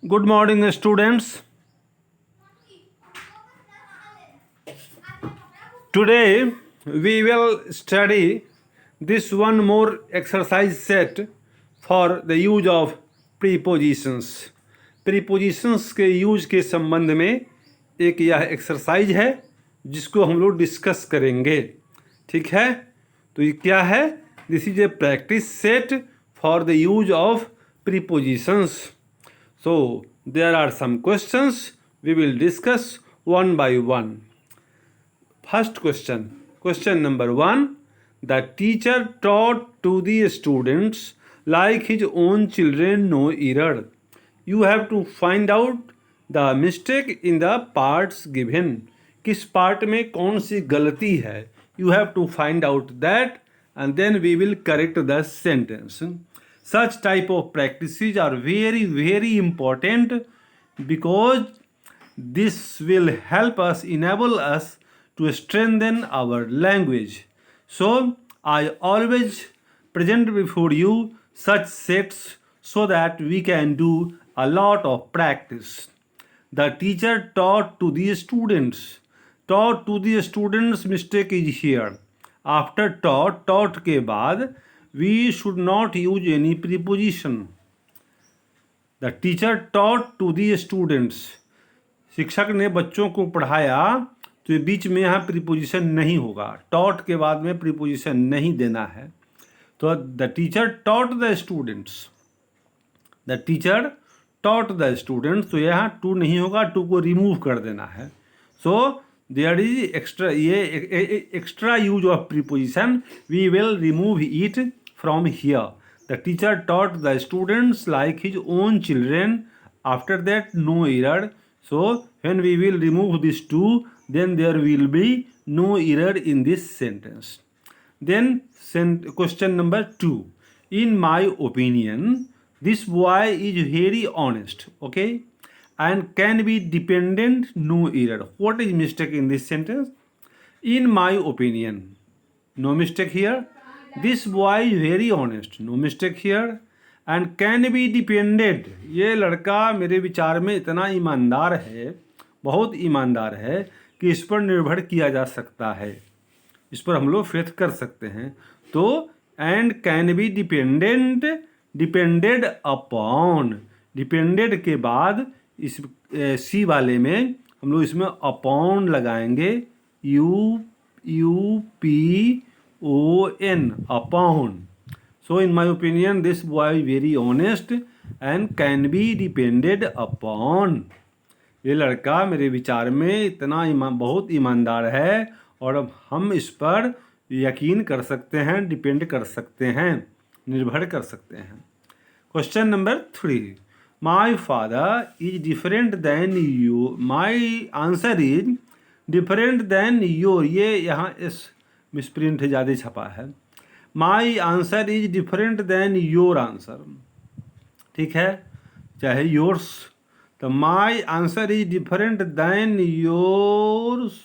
Good morning, students. Today we will study this one more exercise set for the use of prepositions. Prepositions के use के संबंध में एक यह exercise है जिसको हम लोग डिस्कस करेंगे. ठीक है, तो ये क्या है? This is a practice set for the use of prepositions. So there are some questions we will discuss one by one. First question number 1. The teacher taught to the students like his own children, no error. You have to find out the mistake in the parts given. किस part में कौन सी गलती है? You have to find out that and then we will correct the sentence. Such type of practices are very, very important because this will help us, enable us to strengthen our language. So, I always present before you such sets so that we can do a lot of practice. The teacher taught to the students. Taught to the students mistake is here. After taught के बाद we should not use any preposition. The teacher taught to the students. शिक्षक ने बच्चों को पढ़ाया तो ये बीच में यहाँ प्रीपोजिशन नहीं होगा. taught के बाद में प्रीपोजिशन नहीं देना है. तो the teacher taught the students. The teacher taught the students. तो यहाँ to नहीं होगा, to को रिमूव कर देना है. So there is extra use of preposition. We will remove it from here. The teacher taught the students like his own children. After that, no error. So when we will remove this to, then there will be no error in this sentence. Then question number 2. In my opinion, this boy is very honest. Okay, and can be dependent, no error. What is mistake in this sentence? In my opinion, no mistake here. This boy is very honest, no mistake here. And can be depended, ये लड़का मेरे विचार में इतना ईमानदार है, बहुत ईमानदार है कि इस पर निर्भर किया जा सकता है, इस पर हम लोग फेथ कर सकते हैं. तो and can be depended upon, depended के बाद इस सी वाले में हम लोग इसमें अपॉन लगाएंगे. UPON, upon. So in my opinion, this boy is very honest and can be depended upon. ये लड़का मेरे विचार में इतना बहुत ईमानदार है और अब हम इस पर यकीन कर सकते हैं, डिपेंड कर सकते हैं, निर्भर कर सकते हैं. Question number 3. My father is different than you. My answer is different than your. ये यहाँ इस मिसप्रिंट ज़्यादा छपा है. My answer is different than your answer. ठीक है, चाहे योर्स. तो my answer is different than yours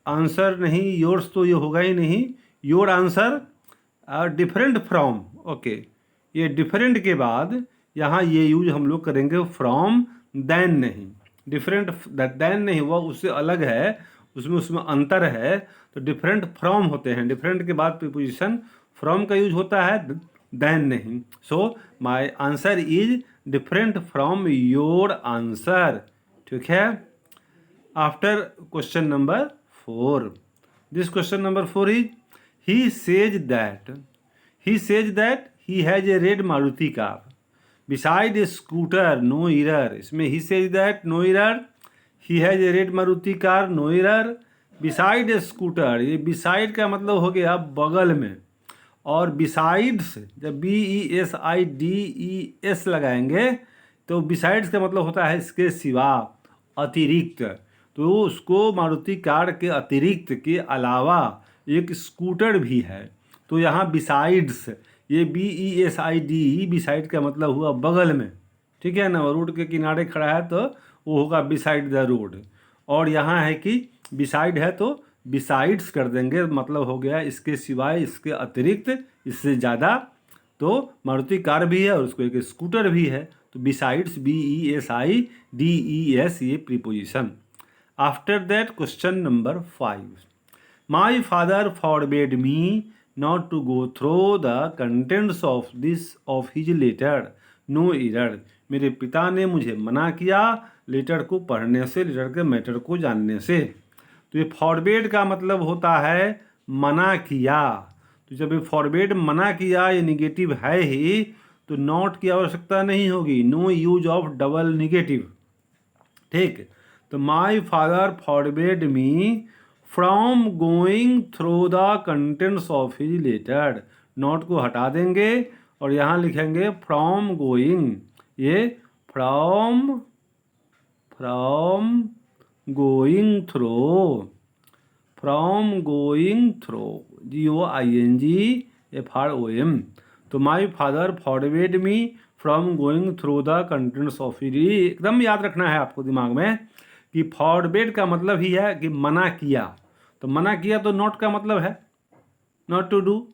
answer नहीं, योर्स तो ये होगा ही नहीं. Your answer different from. Okay, ये डिफरेंट के बाद यहाँ ये यूज हम लोग करेंगे फ्रॉम, देन नहीं. डिफरेंट देन नहीं हुआ, उससे अलग है, उसमें अंतर है. तो डिफरेंट फ्रॉम होते हैं, डिफरेंट के बाद प्रीपोजिशन फ्रॉम का यूज होता है, देन नहीं. So my answer is different from your answer. ठीक है. After question number 4. This question number 4 is he says that he has a red Maruti car beside a scooter, no error. इसमें he says that, no error. He has a red Maruti car, no error. Beside a scooter, ये beside का मतलब हो गया बगल में, और besides जब BESIDES लगाएंगे तो besides का मतलब होता है इसके सिवा, अतिरिक्त. तो उसको मारुति कार के अतिरिक्त के अलावा एक स्कूटर भी है. तो यहाँ besides, ये BESIDE, बिसाइड का मतलब हुआ बगल में. ठीक है ना, रोड के किनारे खड़ा है तो वो होगा बिसाइड द रोड. और यहाँ है कि बिसाइड है तो बिसाइड्स कर देंगे, मतलब हो गया इसके सिवाय, इसके अतिरिक्त, इससे ज़्यादा. तो मारुति कार भी है और उसको एक स्कूटर भी है, तो बिसाइड्स BESIDES ये preposition. After that, question number 5. My father forbade me not to go through the contents of his letter. No error. मेरे पिता ने मुझे मना किया लेटर को पढ़ने से, लेटर के मैटर को जानने से. तो ये फॉरबेड का मतलब होता है मना किया. तो जब ये फॉरबेड मना किया, ये निगेटिव है ही, तो नॉट की आवश्यकता नहीं होगी. No use of double negative. ठीक. तो my father forbade me from going through the contents of his letter. Not को हटा देंगे और यहाँ लिखेंगे फ्रॉम गोइंग. ये from going through, from going through, GOINGFROM. तो my father forbade me from going through the contents of his. एकदम याद रखना है आपको दिमाग में कि फॉरबेड का मतलब ही है कि मना किया. तो मना किया तो नॉट का मतलब है नॉट टू डू.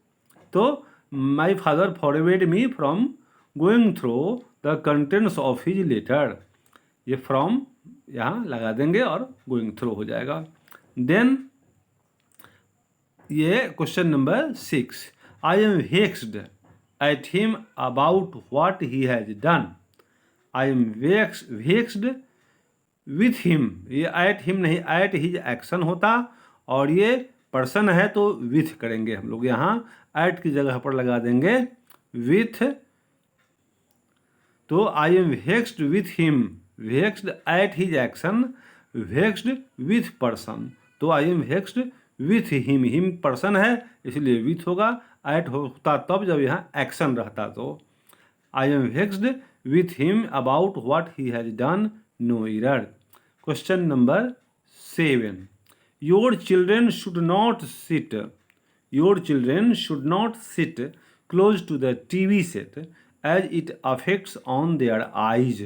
तो my father forbade me from going through the contents of his letter. ये फ्रॉम यहाँ लगा देंगे और गोइंग थ्रू हो जाएगा. देन ये question number 6. I am vexed at him about what he has done. I am vexed with him. ये at him नहीं, एट हिज एक्शन होता, और ये पर्सन है तो विथ करेंगे हम लोग. यहाँ एट की जगह पर लगा देंगे विथ. तो I am vexed with him, vexed at his action, vexed with person. तो I am vexed with him. Him person है इसलिए विथ होगा. एट होता तब जब यहाँ एक्शन रहता. तो I am vexed with him about what he has done. No error. Question number 7. Your children should not sit close to the TV set as it affects on their eyes.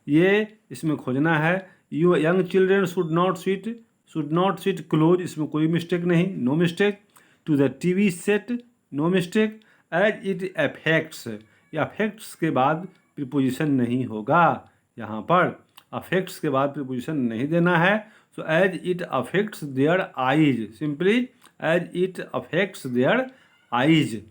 ये इसमें खोजना है. young children should not sit close, इसमें कोई mistake नहीं, no mistake. to the TV set, no mistake. as it affects, ये affects के बाद प्रीपोजिशन नहीं होगा. यहाँ पर अफेक्ट्स के बाद प्रीपोजिशन नहीं देना है. So as it affects their eyes, simply as it affects their eyes.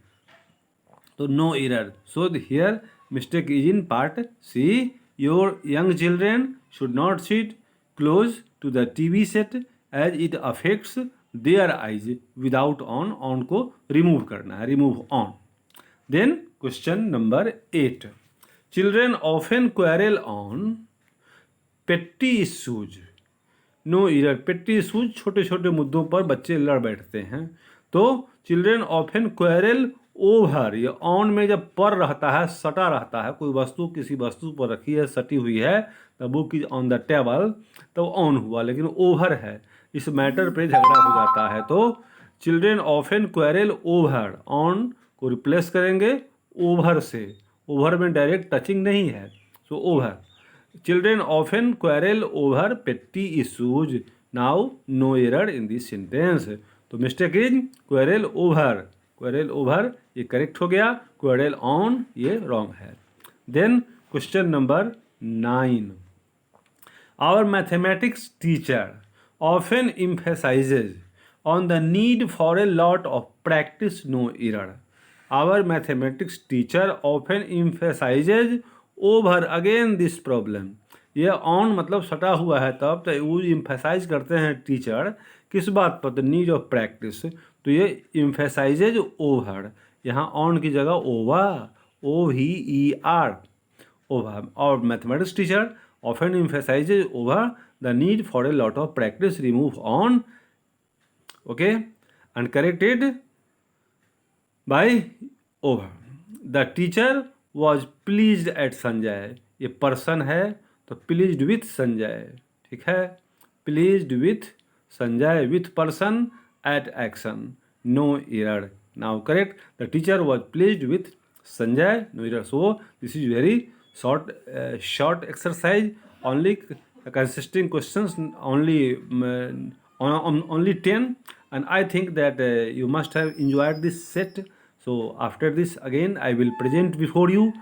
तो no error. So here mistake is in part C. Your young children should not sit close to the TV set as it affects their eyes. Without on, on को remove करना है, remove on. Then question number 8. Children often quarrel on petty issues. No error. Petty issues, छोटे छोटे मुद्दों पर बच्चे लड़ बैठते हैं. तो चिल्ड्रेन ऑफन क्वेरल ओवर. ये ऑन में जब पर रहता है, सटा रहता है, कोई वस्तु किसी वस्तु पर रखी है, सटी हुई है, the book is on the table, तो ऑन हुआ. लेकिन ओवर है, इस मैटर पे झगड़ा हो जाता है. तो children often quarrel over, on को रिप्लेस करेंगे ओवर से. ओवर में डायरेक्ट टचिंग नहीं है, so over. Children often quarrel over petty issues. Now no error in this sentence. तो mistake is quarrel over. Quarrel over ये correct हो गया. Quarrel on ये wrong है. Then question number 9. Our mathematics teacher often emphasizes on the need for a lot of practice. No error. Our mathematics teacher often emphasizes over again this problem. ये on मतलब सटा हुआ है तब, तो वो इम्फेसाइज करते हैं टीचर किस बात पर, द नीड ऑफ प्रैक्टिस. तो ये इम्फेसाइजेज ओवर, यहाँ ऑन की जगह ओवर, OVER, ओवर. और mathematics teacher often emphasizes over the need for a lot of practice. Remove on. Okay. And corrected by over. The teacher was pleased at Sanjay. ये person है तो pleased with Sanjay. ठीक है. Pleased with Sanjay, with person at action. No error. Now correct. The teacher was pleased with Sanjay. No error. So this is very short exercise, only consisting questions, only 10. And I think that you must have enjoyed this set. So after this again I will present before you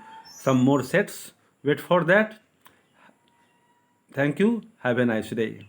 some more sets. Wait for that. Thank you. Have a nice day.